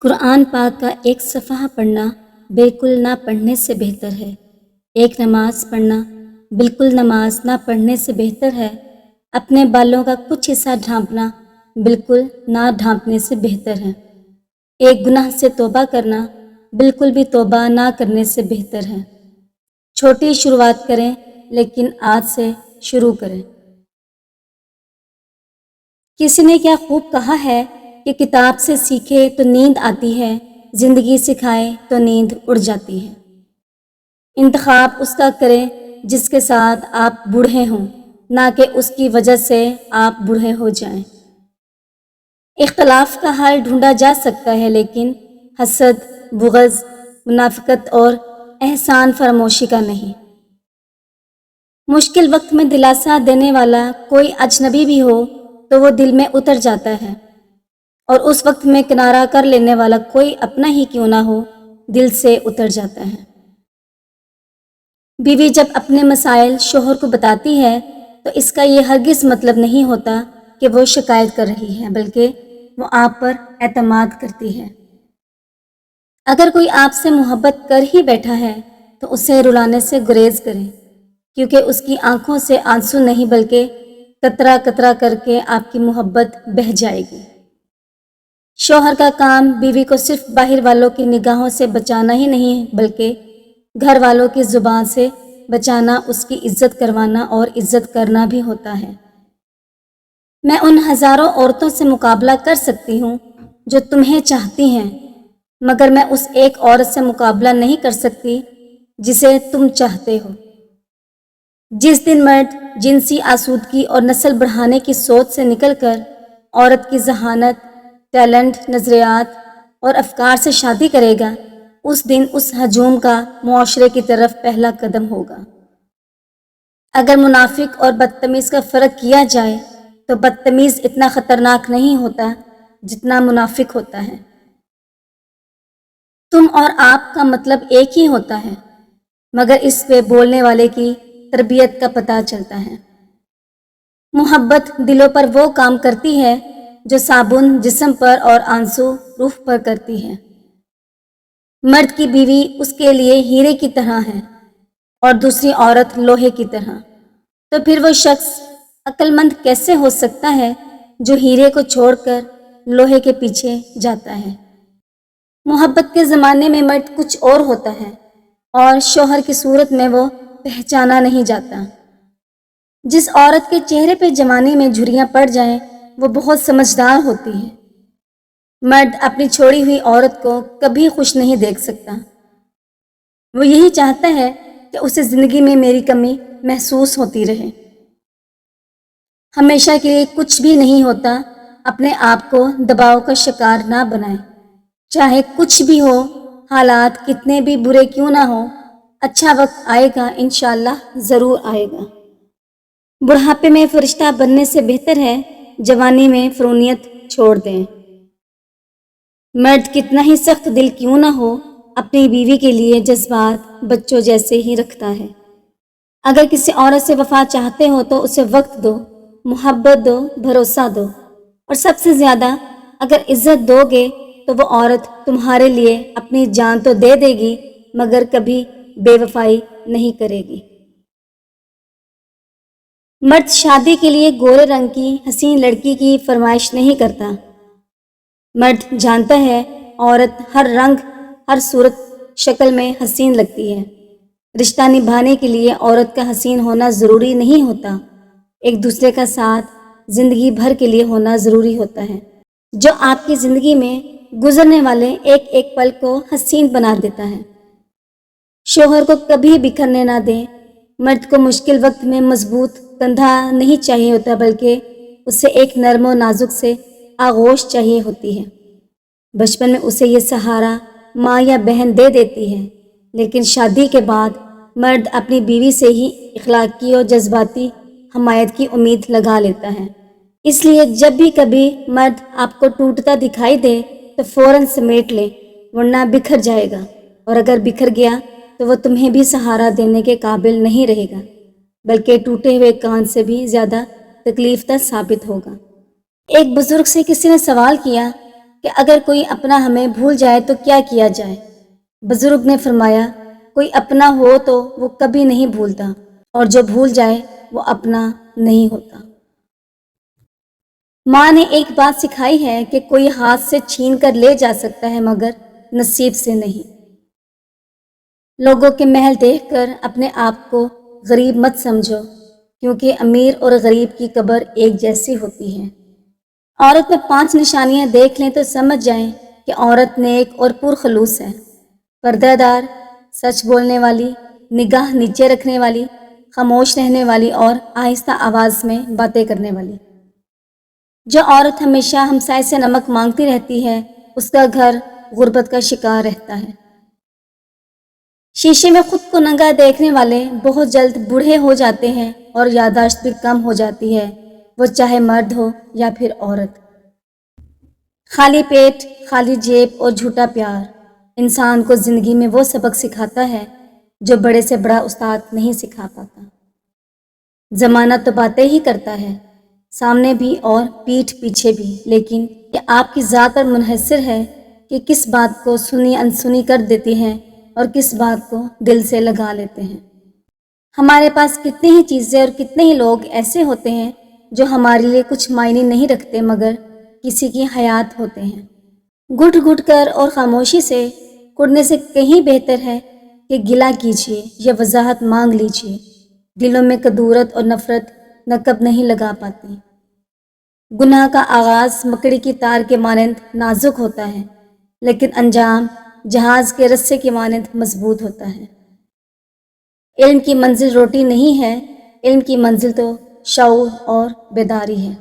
قرآن پاک کا ایک صفحہ پڑھنا بالکل نہ پڑھنے سے بہتر ہے۔ ایک نماز پڑھنا بالکل نماز نہ پڑھنے سے بہتر ہے۔ اپنے بالوں کا کچھ حصہ ڈھانپنا بالکل نہ ڈھانپنے سے بہتر ہے۔ ایک گناہ سے توبہ کرنا بالکل بھی توبہ نہ کرنے سے بہتر ہے۔ چھوٹی شروعات کریں لیکن آج سے شروع کریں۔ کسی نے کیا خوب کہا ہے کہ کتاب سے سیکھے تو نیند آتی ہے، زندگی سکھائے تو نیند اڑ جاتی ہے۔ انتخاب اس کا کریں جس کے ساتھ آپ بوڑھے ہوں، نہ کہ اس کی وجہ سے آپ بوڑھے ہو جائیں۔ اختلاف کا حل ڈھونڈا جا سکتا ہے لیکن حسد، بغض، منافقت اور احسان فراموشی کا نہیں۔ مشکل وقت میں دلاسا دینے والا کوئی اجنبی بھی ہو تو وہ دل میں اتر جاتا ہے، اور اس وقت میں کنارہ کر لینے والا کوئی اپنا ہی کیوں نہ ہو دل سے اتر جاتا ہے۔ بیوی جب اپنے مسائل شوہر کو بتاتی ہے تو اس کا یہ ہرگز مطلب نہیں ہوتا کہ وہ شکایت کر رہی ہے، بلکہ وہ آپ پر اعتماد کرتی ہے۔ اگر کوئی آپ سے محبت کر ہی بیٹھا ہے تو اسے رلانے سے گریز کریں، کیونکہ اس کی آنکھوں سے آنسو نہیں بلکہ قطرہ قطرہ کر کے آپ کی محبت بہہ جائے گی۔ شوہر کا کام بیوی کو صرف باہر والوں کی نگاہوں سے بچانا ہی نہیں بلکہ گھر والوں کی زبان سے بچانا، اس کی عزت کروانا اور عزت کرنا بھی ہوتا ہے۔ میں ان ہزاروں عورتوں سے مقابلہ کر سکتی ہوں جو تمہیں چاہتی ہیں، مگر میں اس ایک عورت سے مقابلہ نہیں کر سکتی جسے تم چاہتے ہو۔ جس دن مرد جنسی آسودگی اور نسل بڑھانے کی سوچ سے نکل کر عورت کی ذہانت، ٹیلنٹ، نظریات اور افکار سے شادی کرے گا، اس دن اس ہجوم کا معاشرے کی طرف پہلا قدم ہوگا۔ اگر منافق اور بدتمیز کا فرق کیا جائے تو بدتمیز اتنا خطرناک نہیں ہوتا جتنا منافق ہوتا ہے۔ تم اور آپ کا مطلب ایک ہی ہوتا ہے، مگر اس پہ بولنے والے کی تربیت کا پتہ چلتا ہے۔ محبت دلوں پر وہ کام کرتی ہے جو صابن جسم پر اور آنسو روح پر کرتی ہے۔ مرد کی بیوی اس کے لیے ہیرے کی طرح ہے اور دوسری عورت لوہے کی طرح۔ تو پھر وہ شخص عقل مند کیسے ہو سکتا ہے جو ہیرے کو چھوڑ کر لوہے کے پیچھے جاتا ہے؟ محبت کے زمانے میں مرد کچھ اور ہوتا ہے اور شوہر کی صورت میں وہ پہچانا نہیں جاتا۔ جس عورت کے چہرے پہ جوانی میں جھریاں پڑ جائیں وہ بہت سمجھدار ہوتی ہے۔ مرد اپنی چھوڑی ہوئی عورت کو کبھی خوش نہیں دیکھ سکتا۔ وہ یہی چاہتا ہے کہ اسے زندگی میں میری کمی محسوس ہوتی رہے۔ ہمیشہ کے لیے کچھ بھی نہیں ہوتا، اپنے آپ کو دباؤ کا شکار نہ بنائیں۔ چاہے کچھ بھی ہو، حالات کتنے بھی برے کیوں نہ ہو، اچھا وقت آئے گا، انشاءاللہ ضرور آئے گا۔ بڑھاپے میں فرشتہ بننے سے بہتر ہے جوانی میں فرونیت چھوڑ دیں۔ مرد کتنا ہی سخت دل کیوں نہ ہو، اپنی بیوی کے لیے جذبات بچوں جیسے ہی رکھتا ہے۔ اگر کسی عورت سے وفا چاہتے ہو تو اسے وقت دو، محبت دو، بھروسہ دو، اور سب سے زیادہ اگر عزت دو گے تو وہ عورت تمہارے لیے اپنی جان تو دے دے گی مگر کبھی بے وفائی نہیں کرے گی۔ مرد شادی کے لیے گورے رنگ کی حسین لڑکی کی فرمائش نہیں کرتا۔ مرد جانتا ہے عورت ہر رنگ، ہر صورت شکل میں حسین لگتی ہے۔ رشتہ نبھانے کے لیے عورت کا حسین ہونا ضروری نہیں ہوتا، ایک دوسرے کا ساتھ زندگی بھر کے لیے ہونا ضروری ہوتا ہے، جو آپ کی زندگی میں گزرنے والے ایک ایک پل کو حسین بنا دیتا ہے۔ شوہر کو کبھی بکھرنے نہ دیں۔ مرد کو مشکل وقت میں مضبوط کندھا نہیں چاہیے ہوتا بلکہ اسے ایک نرم و نازک سے آغوش چاہیے ہوتی ہے۔ بچپن میں اسے یہ سہارا ماں یا بہن دے دیتی ہے، لیکن شادی کے بعد مرد اپنی بیوی سے ہی اخلاقی اور جذباتی حمایت کی امید لگا لیتا ہے۔ اس لیے جب بھی کبھی مرد آپ کو ٹوٹتا دکھائی دے تو فوراً سمیٹ لیں، ورنہ بکھر جائے گا، اور اگر بکھر گیا تو وہ تمہیں بھی سہارا دینے کے قابل نہیں رہے گا بلکہ ٹوٹے ہوئے کان سے بھی زیادہ تکلیف دہ ثابت ہوگا۔ ایک بزرگ سے کسی نے سوال کیا کہ اگر کوئی اپنا ہمیں بھول جائے تو کیا کیا جائے؟ بزرگ نے فرمایا، کوئی اپنا ہو تو وہ کبھی نہیں بھولتا، اور جو بھول جائے وہ اپنا نہیں ہوتا۔ ماں نے ایک بات سکھائی ہے کہ کوئی ہاتھ سے چھین کر لے جا سکتا ہے مگر نصیب سے نہیں۔ لوگوں کے محل دیکھ کر اپنے آپ کو غریب مت سمجھو، کیونکہ امیر اور غریب کی قبر ایک جیسی ہوتی ہے۔ عورت میں 5 نشانیاں دیکھ لیں تو سمجھ جائیں کہ عورت نیک اور پرخلوص ہے۔ پردہ دار، سچ بولنے والی، نگاہ نیچے رکھنے والی، خاموش رہنے والی اور آہستہ آواز میں باتیں کرنے والی۔ جو عورت ہمیشہ ہمسائے سے نمک مانگتی رہتی ہے، اس کا گھر غربت کا شکار رہتا ہے۔ شیشے میں خود کو ننگا دیکھنے والے بہت جلد بوڑھے ہو جاتے ہیں اور یادداشت بھی کم ہو جاتی ہے، وہ چاہے مرد ہو یا پھر عورت۔ خالی پیٹ، خالی جیب اور جھوٹا پیار انسان کو زندگی میں وہ سبق سکھاتا ہے جو بڑے سے بڑا استاد نہیں سکھا پاتا۔ زمانہ تو باتیں ہی کرتا ہے، سامنے بھی اور پیٹھ پیچھے بھی، لیکن یہ آپ کی ذات پر منحصر ہے کہ کس بات کو سنی انسنی کر دیتی ہیں اور کس بات کو دل سے لگا لیتے ہیں۔ ہمارے پاس کتنی ہی چیزیں اور کتنے ہی لوگ ایسے ہوتے ہیں جو ہمارے لیے کچھ معنی نہیں رکھتے مگر کسی کی حیات ہوتے ہیں۔ گھٹ گھٹ کر اور خاموشی سے کڑنے سے کہیں بہتر ہے کہ گلہ کیجیے یا وضاحت مانگ لیجیے۔ دلوں میں کدورت اور نفرت نقب نہیں لگا پاتی۔ گناہ کا آغاز مکڑی کی تار کے مانند نازک ہوتا ہے، لیکن انجام جہاز کے رسے کے مانند مضبوط ہوتا ہے۔ علم کی منزل روٹی نہیں ہے، علم کی منزل تو شعور اور بیداری ہے۔